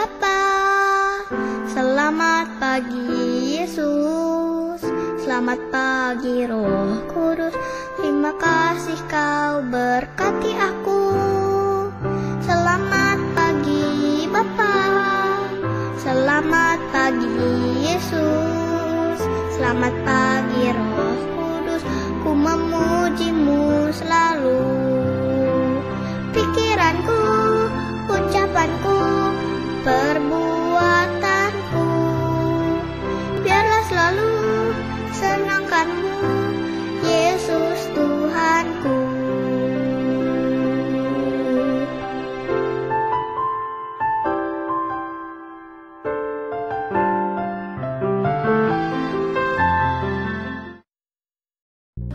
Bapa. Selamat pagi Yesus, selamat pagi Roh Kudus. Terima kasih kau berkati aku. Selamat pagi Bapa, selamat pagi Yesus, selamat pagi Roh Kudus. Ku memujimu selalu. Pikiranku, ucapanku, perbuatanku, biarlah selalu senangkanmu, Yesus Tuhanku.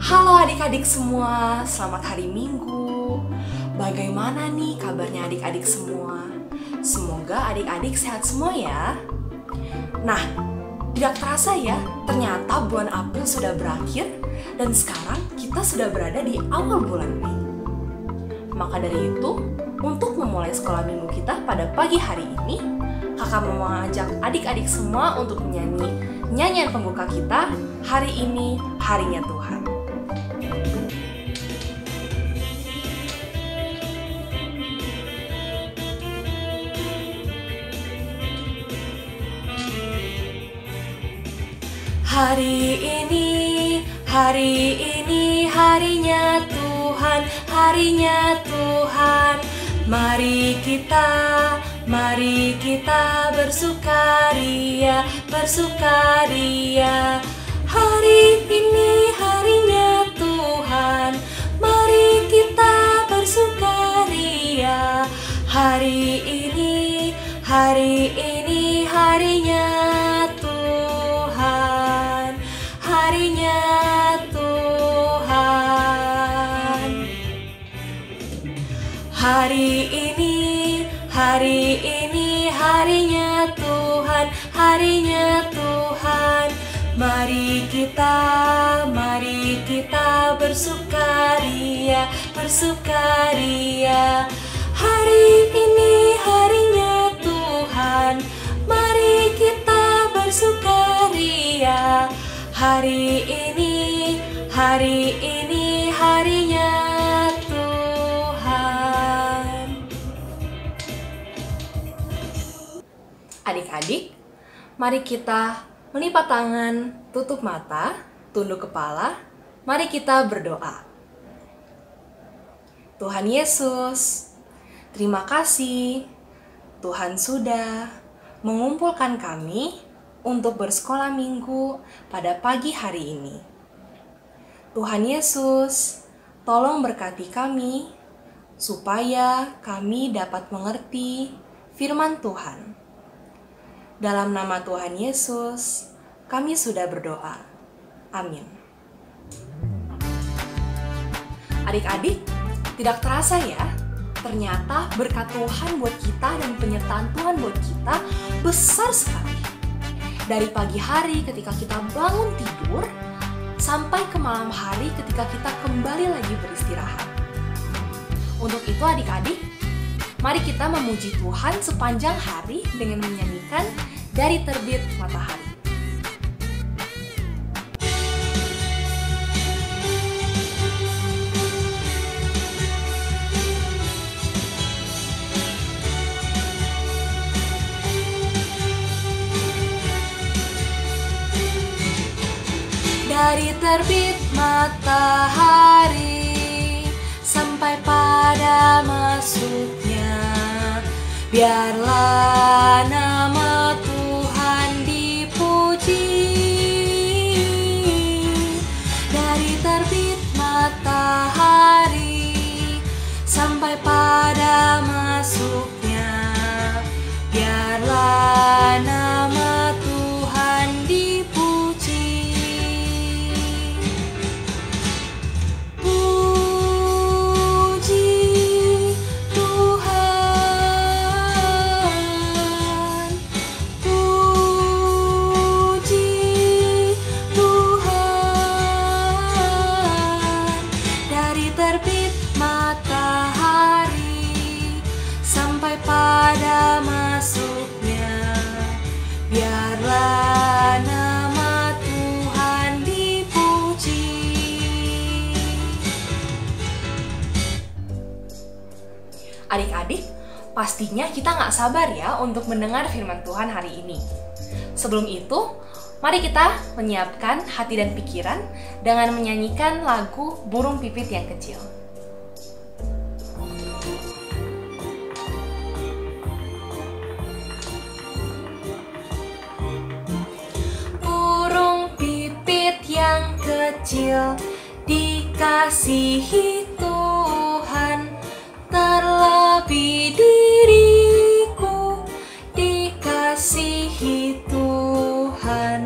Halo adik-adik semua, selamat hari Minggu. Bagaimana nih kabarnya adik-adik semua? Semoga adik-adik sehat semua ya. Nah, tidak terasa ya, ternyata bulan April sudah berakhir dan sekarang kita sudah berada di awal bulan Mei. Maka dari itu, untuk memulai sekolah minggu kita pada pagi hari ini, kakak mau mengajak adik-adik semua untuk menyanyi nyanyian pembuka kita, Hari Ini Harinya Tuhan. Hari ini harinya Tuhan, harinya Tuhan. Mari kita bersukaria, bersukaria. Hari ini harinya Tuhan, mari kita bersukaria. Hari ini harinya Tuhan, harinya Tuhan. Hari ini harinya Tuhan, harinya Tuhan. Mari kita bersukaria, bersukaria. Hari ini harinya Tuhan, mari kita bersukaria. Hari ini harinya Tuhan. Adik-adik, mari kita melipat tangan, tutup mata, tunduk kepala. Mari kita berdoa. Tuhan Yesus, terima kasih Tuhan sudah mengumpulkan kami untuk bersekolah minggu pada pagi hari ini. Tuhan Yesus, tolong berkati kami supaya kami dapat mengerti firman Tuhan. Dalam nama Tuhan Yesus, kami sudah berdoa. Amin. Adik-adik, tidak terasa ya, ternyata berkat Tuhan buat kita dan penyertaan Tuhan buat kita besar sekali. Dari pagi hari ketika kita bangun tidur, sampai ke malam hari ketika kita kembali lagi beristirahat. Untuk itu adik-adik, mari kita memuji Tuhan sepanjang hari dengan menyanyikan Dari Terbit Matahari. Dari terbit matahari sampai pada masuknya, biarlah nama Tuhan dipuji. Dari terbit matahari sampai pada masuknya, biarlah nama Tuhan dipuji. Pastinya kita nggak sabar ya untuk mendengar firman Tuhan hari ini. Sebelum itu, mari kita menyiapkan hati dan pikiran dengan menyanyikan lagu Burung Pipit yang Kecil. Burung pipit yang kecil dikasihi Tuhan, terlebih diriku dikasihi Tuhan.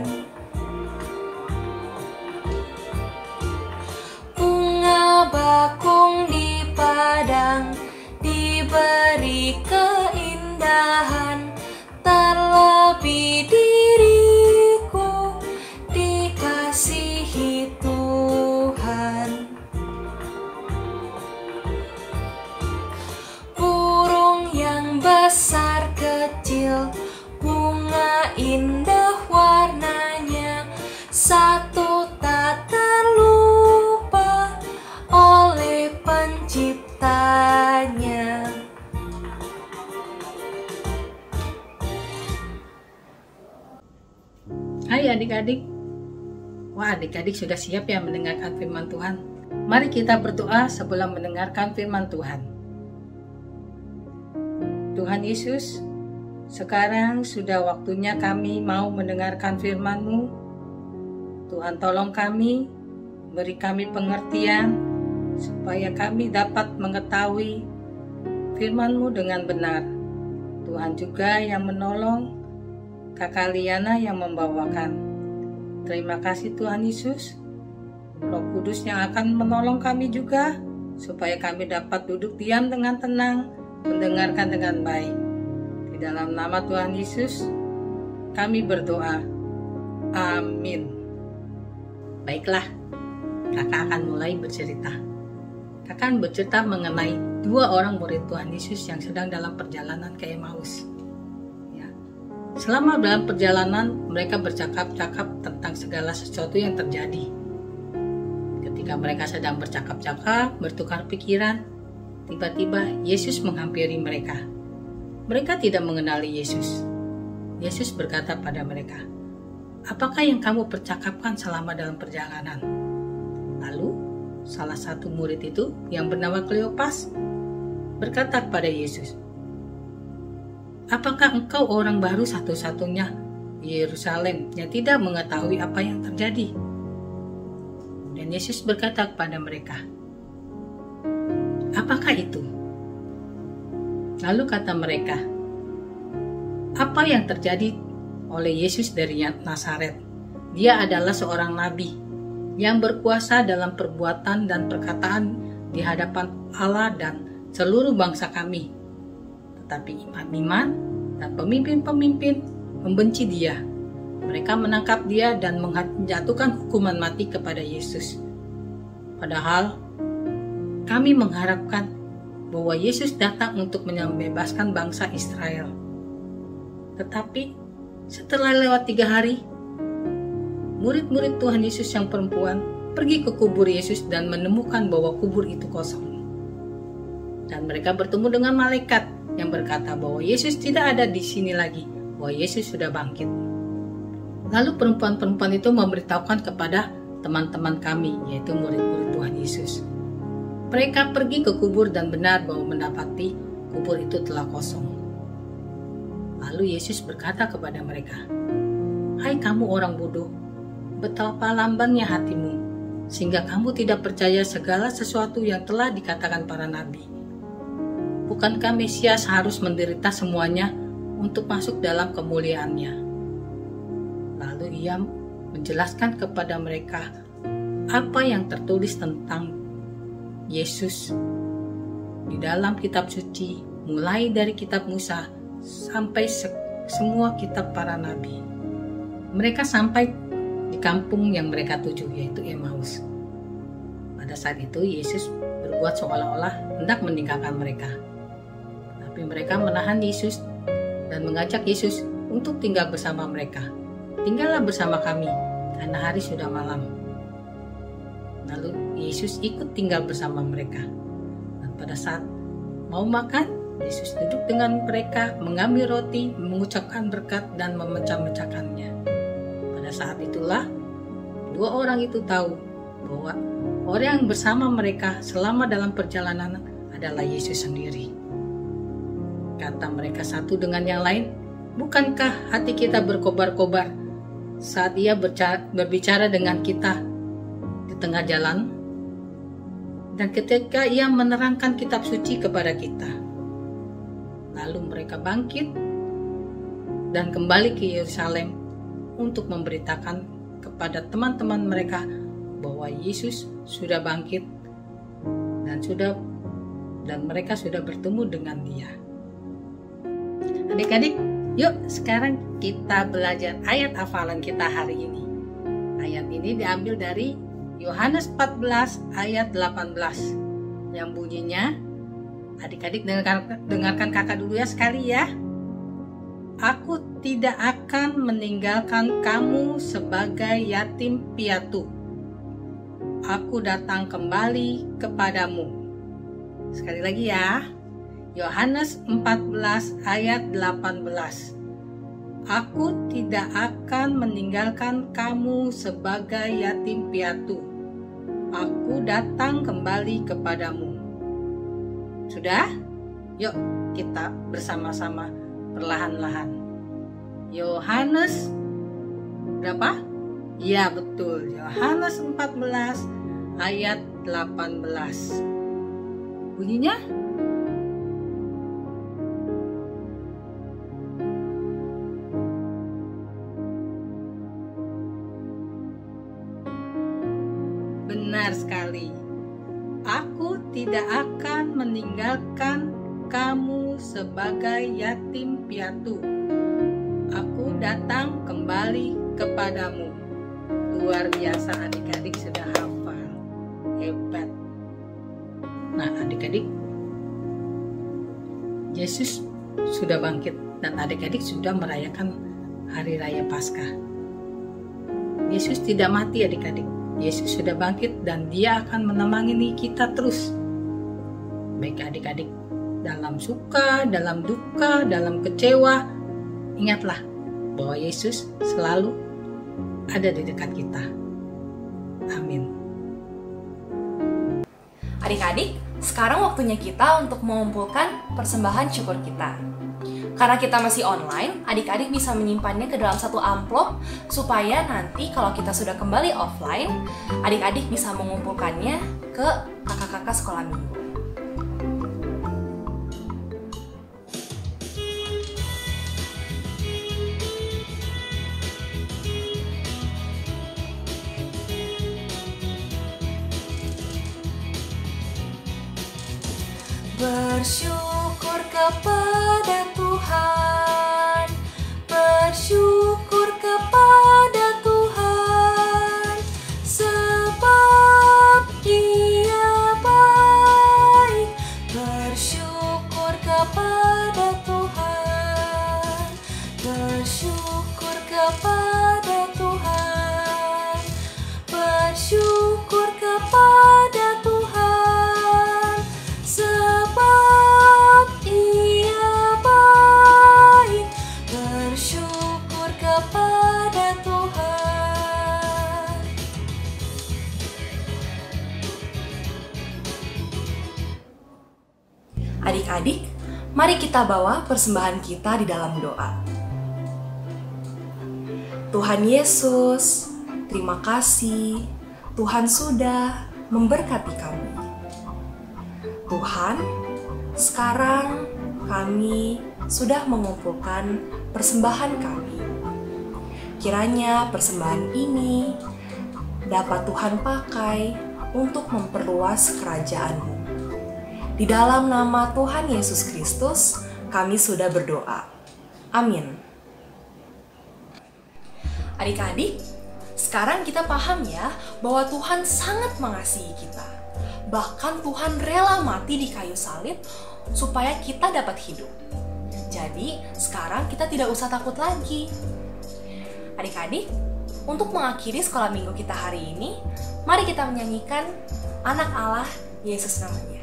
Bunga bakung di padang diberi keindahan, terlebih diriku dikasihi Tuhan. Burung yang besar kecil, bunga indah warnanya, satu tak terlupa oleh penciptanya. Hai adik-adik. Wah, adik-adik sudah siap ya mendengarkan firman Tuhan? Mari kita berdoa sebelum mendengarkan firman Tuhan. Tuhan Yesus, sekarang sudah waktunya kami mau mendengarkan firman-Mu. Tuhan tolong kami, beri kami pengertian, supaya kami dapat mengetahui firman-Mu dengan benar. Tuhan juga yang menolong, Kakak Liana yang membawakan. Terima kasih Tuhan Yesus. Roh Kudus yang akan menolong kami juga, supaya kami dapat duduk diam dengan tenang, mendengarkan dengan baik. Di dalam nama Tuhan Yesus, kami berdoa. Amin. Baiklah, kakak akan mulai bercerita. Kakak akan bercerita mengenai 2 orang murid Tuhan Yesus yang sedang dalam perjalanan ke Emmaus. Selama dalam perjalanan, mereka bercakap-cakap tentang segala sesuatu yang terjadi. Ketika mereka sedang bercakap-cakap, bertukar pikiran, tiba-tiba Yesus menghampiri mereka. Mereka tidak mengenali Yesus. Yesus berkata pada mereka, "Apakah yang kamu percakapkan selama dalam perjalanan?" Lalu, salah satu murid itu yang bernama Kleopas berkata kepada Yesus, "Apakah engkau orang baru satu-satunya di Yerusalem yang tidak mengetahui apa yang terjadi?" Dan Yesus berkata kepada mereka, "Apakah itu?" Lalu kata mereka, "Apa yang terjadi oleh Yesus dari Nazaret? Dia adalah seorang nabi yang berkuasa dalam perbuatan dan perkataan di hadapan Allah dan seluruh bangsa kami. Tetapi imam-imam dan pemimpin-pemimpin membenci dia. Mereka menangkap dia dan menjatuhkan hukuman mati kepada Yesus. Padahal kami mengharapkan bahwa Yesus datang untuk membebaskan bangsa Israel. Tetapi setelah lewat 3 hari, murid-murid Tuhan Yesus yang perempuan pergi ke kubur Yesus dan menemukan bahwa kubur itu kosong. Dan mereka bertemu dengan malaikat yang berkata bahwa Yesus tidak ada di sini lagi, bahwa Yesus sudah bangkit. Lalu perempuan-perempuan itu memberitahukan kepada teman-teman kami, yaitu murid-murid Tuhan Yesus. Mereka pergi ke kubur dan benar bahwa mendapati kubur itu telah kosong. Lalu Yesus berkata kepada mereka, "Hai kamu orang bodoh, betapa lambannya hatimu, sehingga kamu tidak percaya segala sesuatu yang telah dikatakan para nabi. Bukankah Mesias harus menderita semuanya untuk masuk dalam kemuliaannya?" Lalu ia menjelaskan kepada mereka apa yang tertulis tentang Yesus di dalam kitab suci, mulai dari kitab Musa sampai semua kitab para nabi. Mereka sampai di kampung yang mereka tuju, yaitu Emmaus. Pada saat itu Yesus berbuat seolah-olah hendak meninggalkan mereka. Tapi mereka menahan Yesus dan mengajak Yesus untuk tinggal bersama mereka. "Tinggallah bersama kami, karena hari sudah malam." Lalu Yesus ikut tinggal bersama mereka. Dan pada saat mau makan, Yesus duduk dengan mereka, mengambil roti, mengucapkan berkat, dan memecah-mecahkannya. Pada saat itulah, dua orang itu tahu bahwa orang yang bersama mereka selama dalam perjalanan adalah Yesus sendiri. Kata mereka satu dengan yang lain, "Bukankah hati kita berkobar-kobar saat ia berbicara dengan kita di tengah jalan? Dan ketika ia menerangkan kitab suci kepada kita." Lalu mereka bangkit dan kembali ke Yerusalem untuk memberitakan kepada teman-teman mereka bahwa Yesus sudah bangkit dan mereka sudah bertemu dengan Dia. Adik-adik, yuk sekarang kita belajar ayat hafalan kita hari ini. Ayat ini diambil dari Yohanes 14 ayat 18 yang bunyinya, adik-adik dengarkan kakak dulu ya sekali ya. "Aku tidak akan meninggalkan kamu sebagai yatim piatu. Aku datang kembali kepadamu." Sekali lagi ya. Yohanes 14 ayat 18. "Aku tidak akan meninggalkan kamu sebagai yatim piatu. Aku datang kembali kepadamu." Sudah? Yuk kita bersama-sama perlahan-lahan. Yohanes berapa? Ya betul, Yohanes 14 ayat 18. Bunyinya, benar sekali. "Aku tidak akan meninggalkan kamu sebagai yatim piatu. Aku datang kembali kepadamu." Luar biasa, adik-adik sudah hafal. Hebat. Nah, adik-adik, Yesus sudah bangkit dan adik-adik sudah merayakan Hari Raya Paskah. Yesus tidak mati, adik-adik. Yesus sudah bangkit dan Dia akan menemani kita terus. Baik adik-adik, dalam suka, dalam duka, dalam kecewa, ingatlah bahwa Yesus selalu ada di dekat kita. Amin. Adik-adik, sekarang waktunya kita untuk mengumpulkan persembahan syukur kita. Karena kita masih online, adik-adik bisa menyimpannya ke dalam satu amplop supaya nanti kalau kita sudah kembali offline, adik-adik bisa mengumpulkannya ke kakak-kakak sekolah minggu. Bersyukur kepada Tuhan, bersyukur kepada Tuhan, sebab Dia baik. Bersyukur kepada Tuhan, bersyukur kepada Tuhan, bersyukur kepada Tuhan, sebab Ia baik. Bersyukur kepada Tuhan. Adik-adik, mari kita bawa persembahan kita di dalam doa. Tuhan Yesus, terima kasih Tuhan sudah memberkati kami. Tuhan, sekarang kami sudah mengumpulkan persembahan kami. Kiranya persembahan ini dapat Tuhan pakai untuk memperluas kerajaan-Mu. Di dalam nama Tuhan Yesus Kristus, kami sudah berdoa. Amin. Adik-adik, sekarang kita paham ya bahwa Tuhan sangat mengasihi kita. Bahkan Tuhan rela mati di kayu salib supaya kita dapat hidup. Jadi, sekarang kita tidak usah takut lagi. Adik-adik, untuk mengakhiri sekolah minggu kita hari ini, mari kita menyanyikan Anak Allah, Yesus namanya.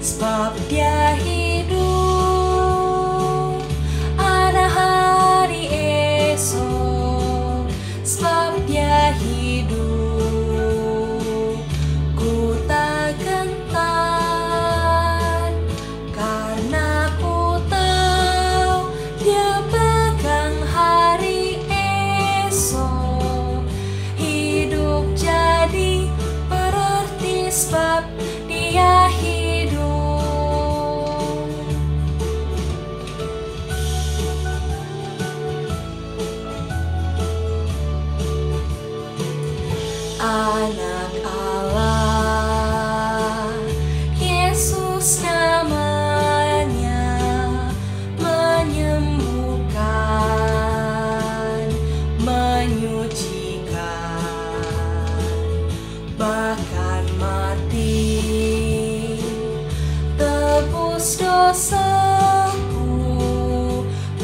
sebab Dia hidup. Ada hari esok, sebab Dia hidup. Ku tak gentar, karena ku tahu Dia pegang hari esok. Hidup jadi berarti sebab Dia hidup. Anak Allah, Yesus namanya, menyembuhkan, menyucikan, bahkan mati, tebus dosaku.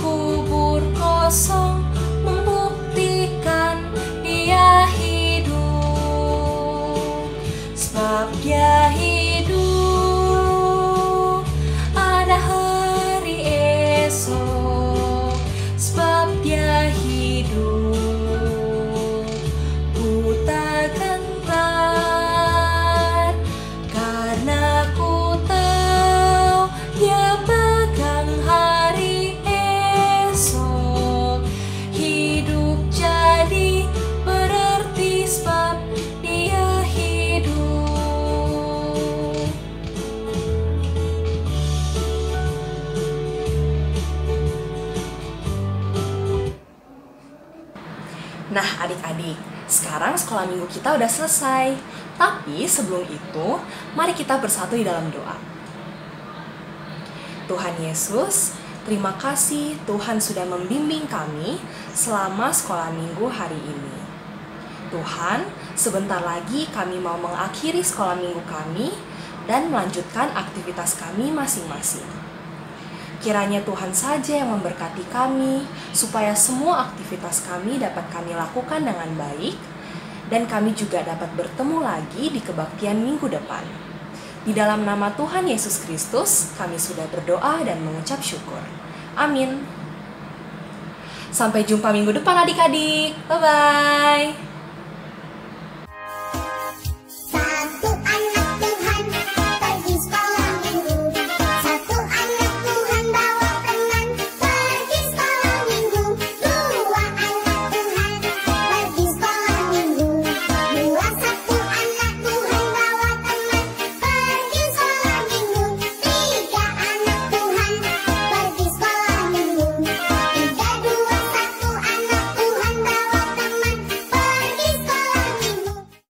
Kubur kosong membuktikan Dia hidup, sebab Dia hidup. Ada hari esok, sebab Dia hidup. Ku tak gentar, karena ku tahu Dia pegang hari esok. Hidup jadi berarti sebab Dia hidup. Nah adik-adik, sekarang sekolah minggu kita udah selesai. Tapi sebelum itu, mari kita bersatu di dalam doa. Tuhan Yesus, terima kasih Tuhan sudah membimbing kami selama sekolah minggu hari ini. Tuhan, sebentar lagi kami mau mengakhiri sekolah minggu kami dan melanjutkan aktivitas kami masing-masing. Kiranya Tuhan saja yang memberkati kami, supaya semua aktivitas kami dapat kami lakukan dengan baik, dan kami juga dapat bertemu lagi di kebaktian minggu depan. Di dalam nama Tuhan Yesus Kristus, kami sudah berdoa dan mengucap syukur. Amin. Sampai jumpa minggu depan adik-adik. Bye-bye.